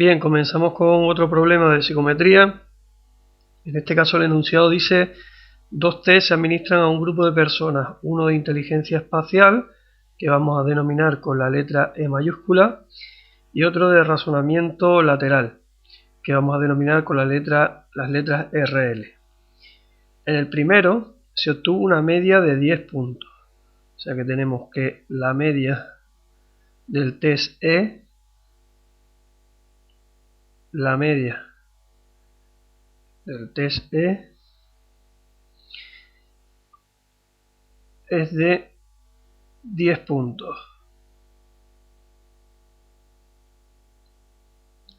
Bien, comenzamos con otro problema de psicometría. En este caso el enunciado dice: dos test se administran a un grupo de personas, uno de inteligencia espacial, que vamos a denominar con la letra E mayúscula, y otro de razonamiento lateral, que vamos a denominar con las letras RL. En el primero se obtuvo una media de 10 puntos, o sea que tenemos que la media del test E, la media del test E es de 10 puntos.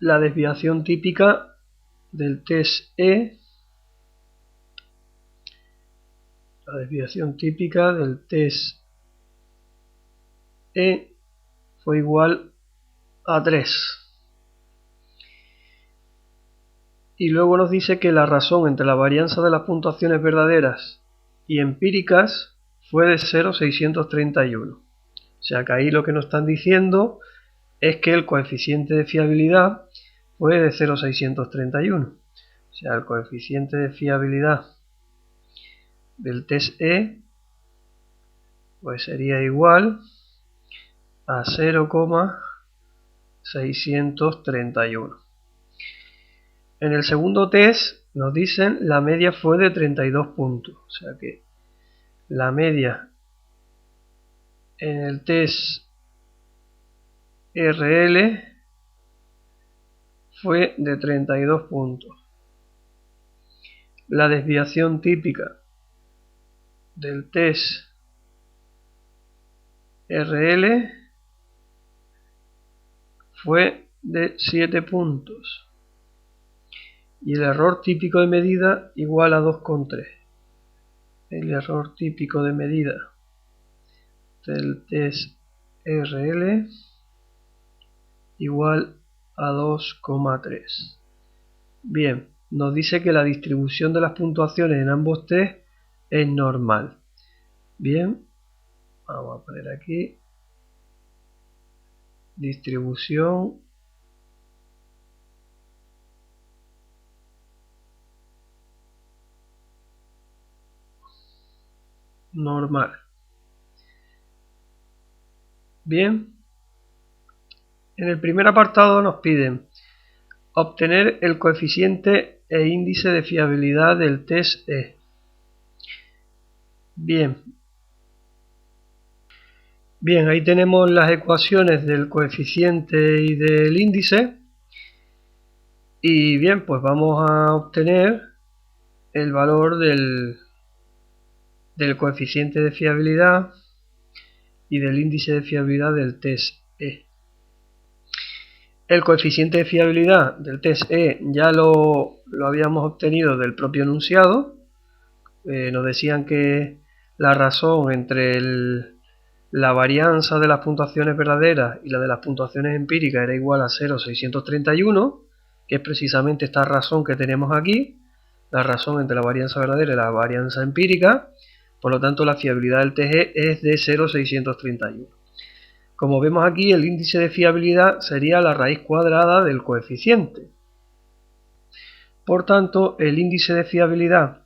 La desviación típica del test E, fue igual a 3. Y luego nos dice que la razón entre la varianza de las puntuaciones verdaderas y empíricas fue de 0,631. O sea que ahí lo que nos están diciendo es que el coeficiente de fiabilidad fue de 0,631. O sea, el coeficiente de fiabilidad del test E pues sería igual a 0,631. En el segundo test nos dicen la media fue de 32 puntos. O sea que la media en el test RL fue de 32 puntos. La desviación típica del test RL fue de 7 puntos. Y el error típico de medida igual a 2,3. El error típico de medida del test RL igual a 2,3. Bien, nos dice que la distribución de las puntuaciones en ambos test es normal. Bien, vamos a poner aquí distribución normal. Bien, en el primer apartado nos piden obtener el coeficiente e índice de fiabilidad del test E. Bien, ahí tenemos las ecuaciones del coeficiente y del índice. Y bien, pues vamos a obtener el valor del coeficiente de fiabilidad y del índice de fiabilidad del test E. El coeficiente de fiabilidad del test E ya lo habíamos obtenido del propio enunciado. Nos decían que la razón entre la varianza de las puntuaciones verdaderas y la de las puntuaciones empíricas era igual a 0,631, que es precisamente esta razón que tenemos aquí, la razón entre la varianza verdadera y la varianza empírica. Por lo tanto, la fiabilidad del test E es de 0,631. Como vemos aquí, el índice de fiabilidad sería la raíz cuadrada del coeficiente. Por tanto, el índice de fiabilidad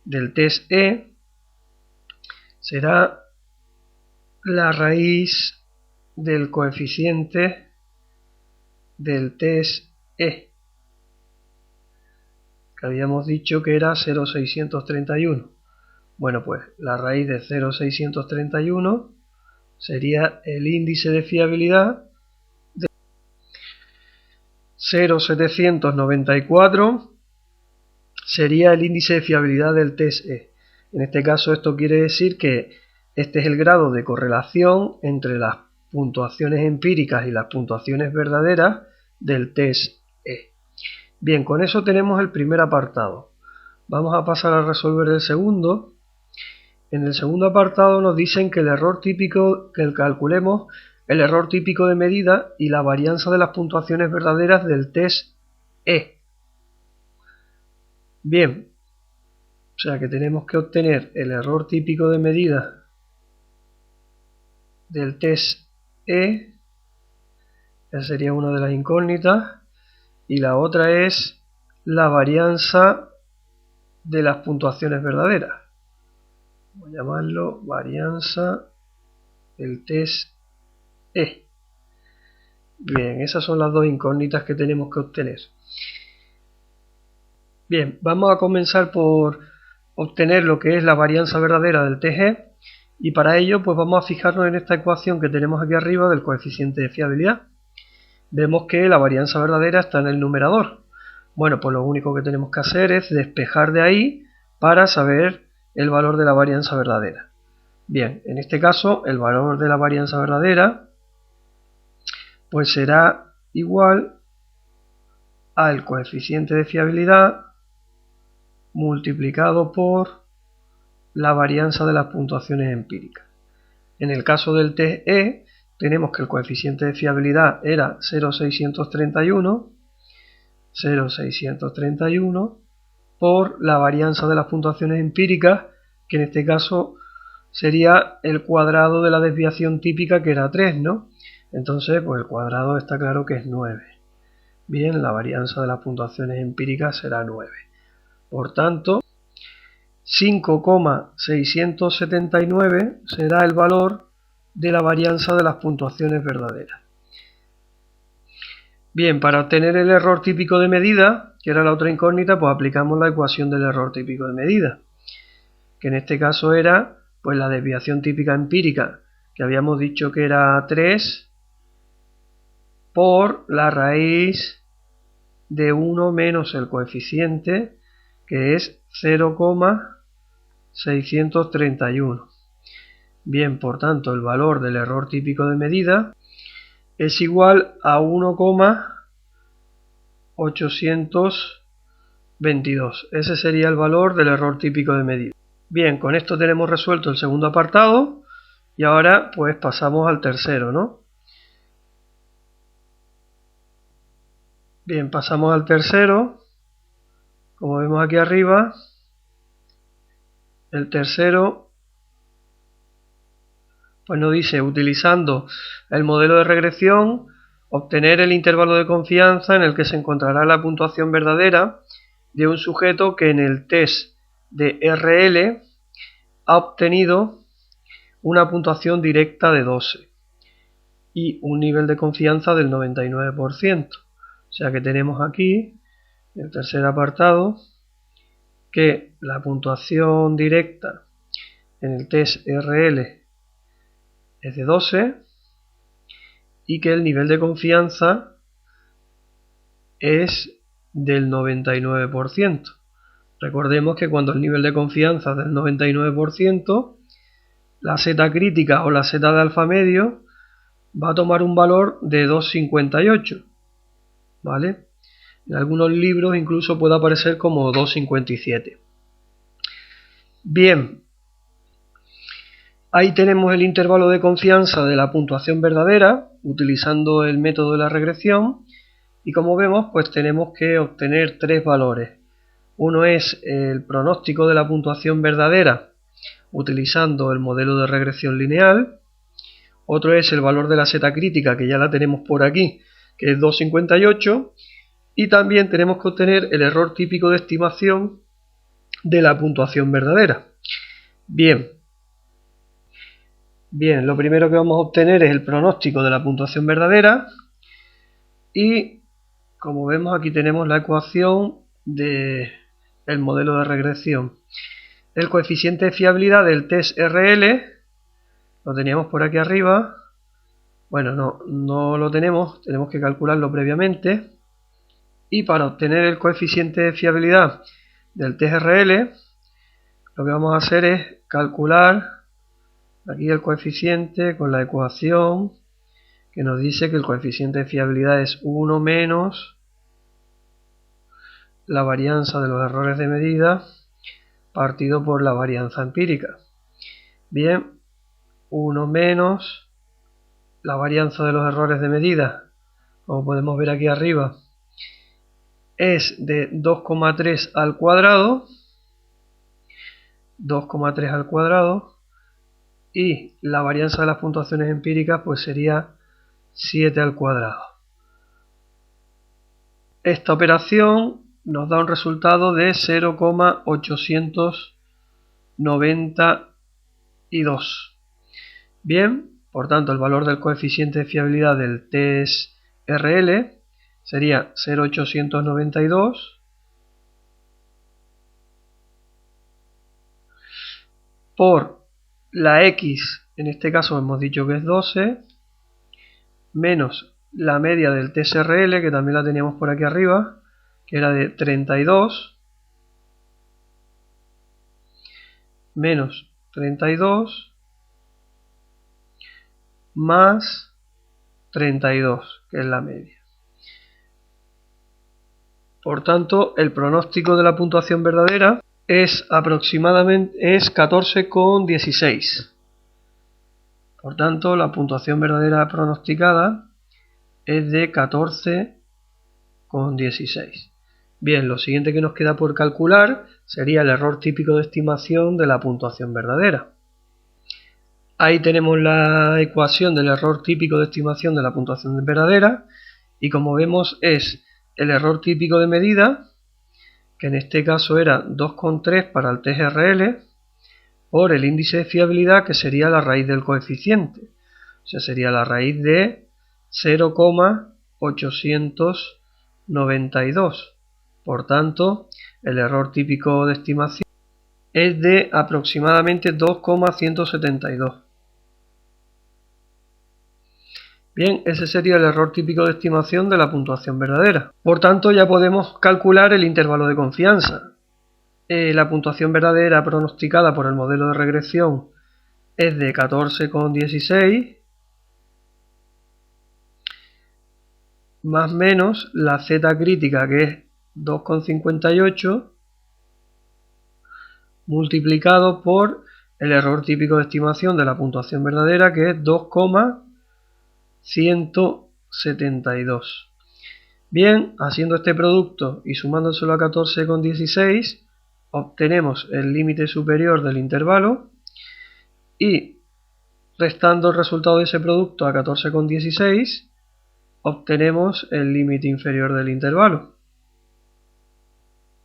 del test E será la raíz del coeficiente del test E, que habíamos dicho que era 0,631. Bueno, pues la raíz de 0,631 sería el índice de fiabilidad de 0,794, sería el índice de fiabilidad del test E. En este caso esto quiere decir que este es el grado de correlación entre las puntuaciones empíricas y las puntuaciones verdaderas del test E. Bien, con eso tenemos el primer apartado. Vamos a pasar a resolver el segundo. En el segundo apartado nos dicen que el error típico, que calculemos el error típico de medida y la varianza de las puntuaciones verdaderas del test E. Bien, o sea que tenemos que obtener el error típico de medida del test E, esa sería una de las incógnitas, y la otra es la varianza de las puntuaciones verdaderas. Voy a llamarlo varianza del test E. Bien, esas son las dos incógnitas que tenemos que obtener. Bien, vamos a comenzar por obtener lo que es la varianza verdadera del test E, y para ello pues vamos a fijarnos en esta ecuación que tenemos aquí arriba del coeficiente de fiabilidad. Vemos que la varianza verdadera está en el numerador. Bueno, pues lo único que tenemos que hacer es despejar de ahí para saber el valor de la varianza verdadera. Bien, en este caso el valor de la varianza verdadera pues será igual al coeficiente de fiabilidad multiplicado por la varianza de las puntuaciones empíricas. En el caso del test E tenemos que el coeficiente de fiabilidad era 0,631 por la varianza de las puntuaciones empíricas, que en este caso sería el cuadrado de la desviación típica, que era 3, ¿no? Entonces, pues el cuadrado está claro que es 9. Bien, la varianza de las puntuaciones empíricas será 9. Por tanto, 5,679 será el valor de la varianza de las puntuaciones verdaderas. Bien, para obtener el error típico de medida, que era la otra incógnita, pues aplicamos la ecuación del error típico de medida, que en este caso era pues la desviación típica empírica, que habíamos dicho que era 3 por la raíz de 1 menos el coeficiente, que es 0,631. Bien, por tanto, el valor del error típico de medida es igual a 1,822. Ese sería el valor del error típico de medida. Bien, con esto tenemos resuelto el segundo apartado y ahora pues pasamos al tercero, ¿no? Bien, pasamos al tercero. Como vemos aquí arriba, el tercero pues nos dice, utilizando el modelo de regresión, obtener el intervalo de confianza en el que se encontrará la puntuación verdadera de un sujeto que en el test de RL ha obtenido una puntuación directa de 12 y un nivel de confianza del 99%. O sea que tenemos aquí, en el tercer apartado, que la puntuación directa en el test RL es de 12 y que el nivel de confianza es del 99%. Recordemos que cuando el nivel de confianza es del 99%, la z crítica o la z de alfa medio va a tomar un valor de 2,58, ¿vale? En algunos libros incluso puede aparecer como 2,57. Bien, ahí tenemos el intervalo de confianza de la puntuación verdadera utilizando el método de la regresión, y como vemos pues tenemos que obtener tres valores. Uno es el pronóstico de la puntuación verdadera utilizando el modelo de regresión lineal, otro es el valor de la z crítica, que ya la tenemos por aquí, que es 2,58, y también tenemos que obtener el error típico de estimación de la puntuación verdadera. Bien, lo primero que vamos a obtener es el pronóstico de la puntuación verdadera, y como vemos aquí tenemos la ecuación del modelo de regresión. El coeficiente de fiabilidad del test RL lo teníamos por aquí arriba. Bueno, no lo tenemos que calcularlo previamente. Y para obtener el coeficiente de fiabilidad del test RL, lo que vamos a hacer es calcular aquí el coeficiente con la ecuación que nos dice que el coeficiente de fiabilidad es 1 menos la varianza de los errores de medida partido por la varianza empírica. Bien, 1 menos la varianza de los errores de medida, como podemos ver aquí arriba, es de 2,3 al cuadrado, 2,3 al cuadrado, y la varianza de las puntuaciones empíricas pues sería 7 al cuadrado. esta operación nos da un resultado de 0,892. Bien, por tanto el valor del coeficiente de fiabilidad del test RL sería 0,892 por la X, en este caso hemos dicho que es 12, menos la media del test RL, que también la teníamos por aquí arriba, que era de 32, menos 32, más 32, que es la media. Por tanto, el pronóstico de la puntuación verdadera es aproximadamente 14,16. Por tanto, la puntuación verdadera pronosticada es de 14,16. Bien, lo siguiente que nos queda por calcular sería el error típico de estimación de la puntuación verdadera. Ahí tenemos la ecuación del error típico de estimación de la puntuación verdadera, y como vemos es el error típico de medida, que en este caso era 2,3 para el test RL, por el índice de fiabilidad, que sería la raíz del coeficiente. O sea, sería la raíz de 0,892. Por tanto, el error típico de estimación es de aproximadamente 2,172. Bien, ese sería el error típico de estimación de la puntuación verdadera. Por tanto, ya podemos calcular el intervalo de confianza. La puntuación verdadera pronosticada por el modelo de regresión es de 14,16 más menos la z crítica, que es 2,58, multiplicado por el error típico de estimación de la puntuación verdadera, que es 2,172. Bien, haciendo este producto y sumándoselo a 14,16, obtenemos el límite superior del intervalo, y restando el resultado de ese producto a 14,16, obtenemos el límite inferior del intervalo.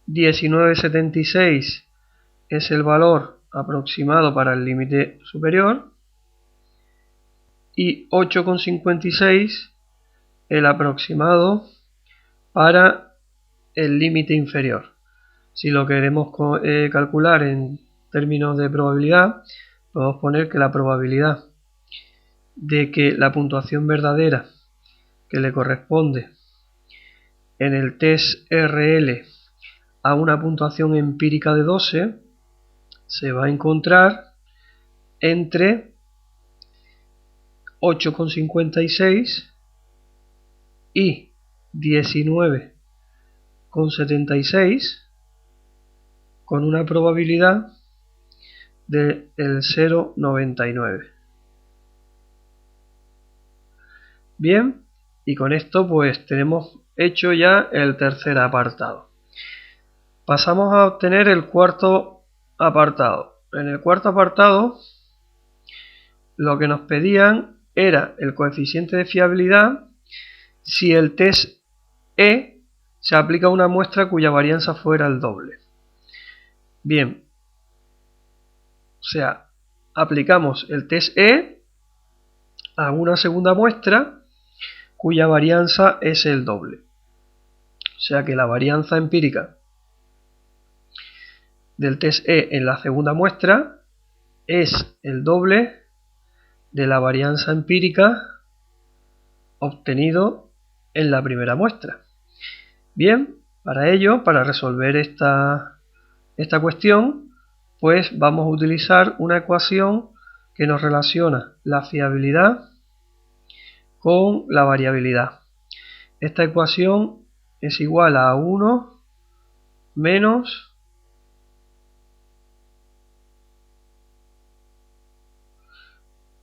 19,76 es el valor aproximado para el límite superior y 8,56 el aproximado para el límite inferior. Si lo queremos calcular en términos de probabilidad, podemos poner que la probabilidad de que la puntuación verdadera que le corresponde en el test RL a una puntuación empírica de 12 se va a encontrar entre 8,56 y 19,76, con una probabilidad del 0,99. Bien, y con esto pues tenemos hecho ya el tercer apartado. Pasamos a obtener el cuarto apartado. En el cuarto apartado lo que nos pedían era el coeficiente de fiabilidad si el test E se aplica a una muestra cuya varianza fuera el doble. Bien, o sea, aplicamos el test E a una segunda muestra cuya varianza es el doble. O sea que la varianza empírica del test E en la segunda muestra es el doble de la varianza empírica obtenido en la primera muestra. Bien, para ello, para resolver esta cuestión, pues vamos a utilizar una ecuación que nos relaciona la fiabilidad con la variabilidad. Esta ecuación es igual a 1 menos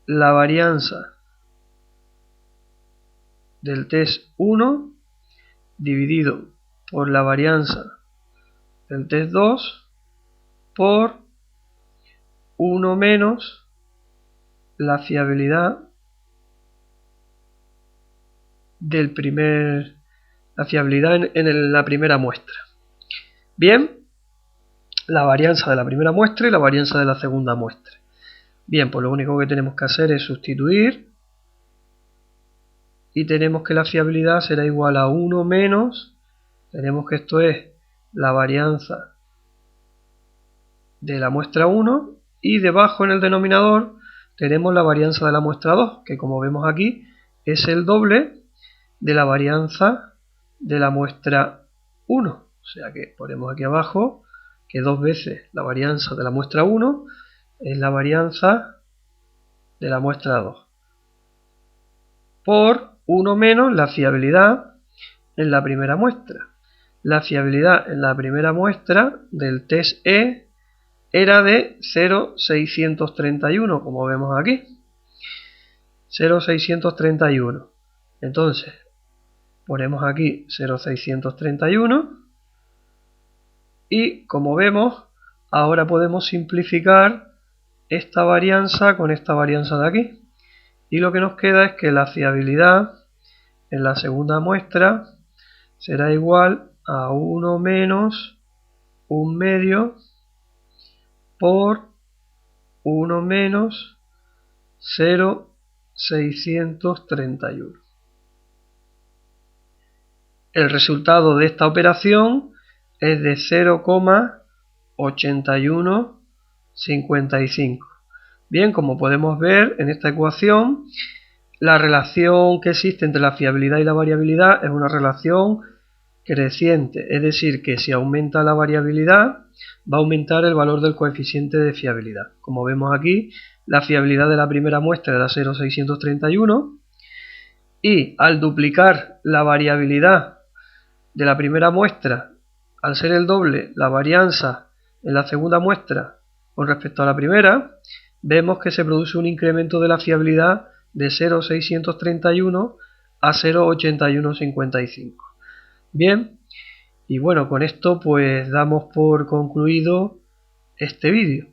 la varianza del test 1 dividido por la varianza del test 2 por 1 menos la fiabilidad del primer la fiabilidad en la primera muestra. Bien, la varianza de la primera muestra y la varianza de la segunda muestra. Bien, pues lo único que tenemos que hacer es sustituir y tenemos que la fiabilidad será igual a 1 menos, tenemos que esto es la varianza de la muestra 1 y debajo en el denominador tenemos la varianza de la muestra 2, que como vemos aquí es el doble de la varianza de la muestra 1. O sea que ponemos aquí abajo que 2 veces la varianza de la muestra 1 es la varianza de la muestra 2 por 1 menos la fiabilidad en la primera muestra. La fiabilidad en la primera muestra del test E era de 0,631, como vemos aquí. 0,631. Entonces, ponemos aquí 0,631 y como vemos, ahora podemos simplificar esta varianza con esta varianza de aquí. Y lo que nos queda es que la fiabilidad en la segunda muestra será igual a 1 menos 1 medio por 1 menos 0,631. El resultado de esta operación es de 0,8155. Bien, como podemos ver en esta ecuación, la relación que existe entre la fiabilidad y la variabilidad es una relación creciente, es decir, que si aumenta la variabilidad, va a aumentar el valor del coeficiente de fiabilidad. Como vemos aquí, la fiabilidad de la primera muestra era 0,631 y al duplicar la variabilidad de la primera muestra, al ser el doble la varianza en la segunda muestra con respecto a la primera, vemos que se produce un incremento de la fiabilidad de 0,631 a 0,8155. Bien, y bueno, con esto pues damos por concluido este vídeo.